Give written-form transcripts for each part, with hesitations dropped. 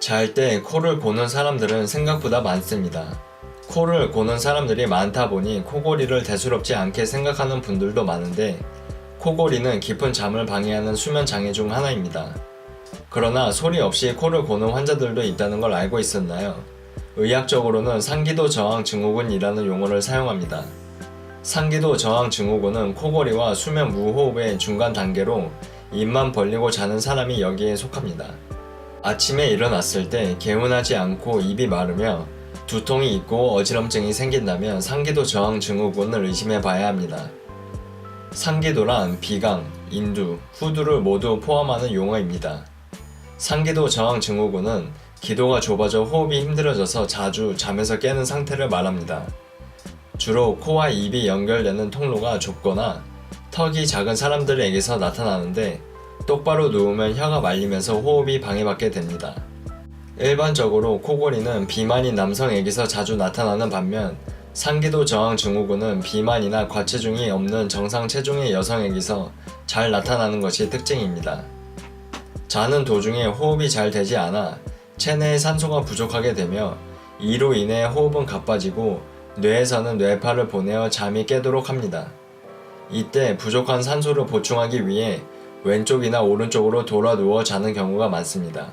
잘 때 코를 고는 사람들은 생각보다 많습니다. 코를 고는 사람들이 많다 보니 코골이를 대수롭지 않게 생각하는 분들도 많은데, 코골이는 깊은 잠을 방해하는 수면 장애 중 하나입니다. 그러나 소리 없이 코를 고는 환자들도 있다는 걸 알고 있었나요? 의학적으로는 상기도 저항 증후군이라는 용어를 사용합니다. 상기도 저항 증후군은 코골이와 수면 무호흡의 중간 단계로 입만 벌리고 자는 사람이 여기에 속합니다. 아침에 일어났을 때 개운하지 않고 입이 마르며 두통이 있고 어지럼증이 생긴다면 상기도 저항 증후군을 의심해 봐야 합니다. 상기도란 비강, 인두, 후두를 모두 포함하는 용어입니다. 상기도 저항 증후군은 기도가 좁아져 호흡이 힘들어져서 자주 잠에서 깨는 상태를 말합니다. 주로 코와 입이 연결되는 통로가 좁거나 턱이 작은 사람들에게서 나타나는데, 똑바로 누우면 혀가 말리면서 호흡이 방해받게 됩니다. 일반적으로 코골이는 비만인 남성에게서 자주 나타나는 반면, 상기도 저항 증후군은 비만이나 과체중이 없는 정상 체중의 여성에게서 잘 나타나는 것이 특징입니다. 자는 도중에 호흡이 잘 되지 않아 체내에 산소가 부족하게 되며, 이로 인해 호흡은 가빠지고 뇌에서는 뇌파를 보내어 잠이 깨도록 합니다. 이때 부족한 산소를 보충하기 위해 왼쪽이나 오른쪽으로 돌아 누워 자는 경우가 많습니다.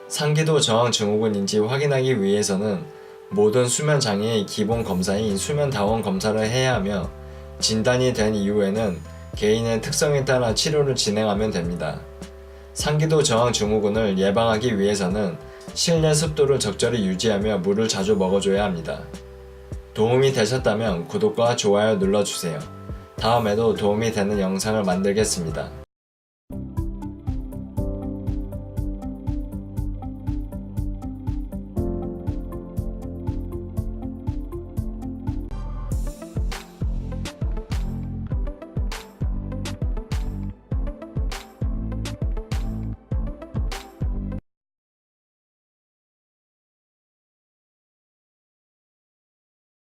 상기도 저항 증후군인지 확인하기 위해서는 모든 수면 장애의 기본 검사인 수면 다원 검사를 해야 하며, 진단이 된 이후에는 개인의 특성에 따라 치료를 진행하면 됩니다. 상기도 저항 증후군을 예방하기 위해서는 실내 습도를 적절히 유지하며 물을 자주 먹어줘야 합니다. 도움이 되셨다면 구독과 좋아요 눌러주세요. 다음에도 도움이 되는 영상을 만들겠습니다.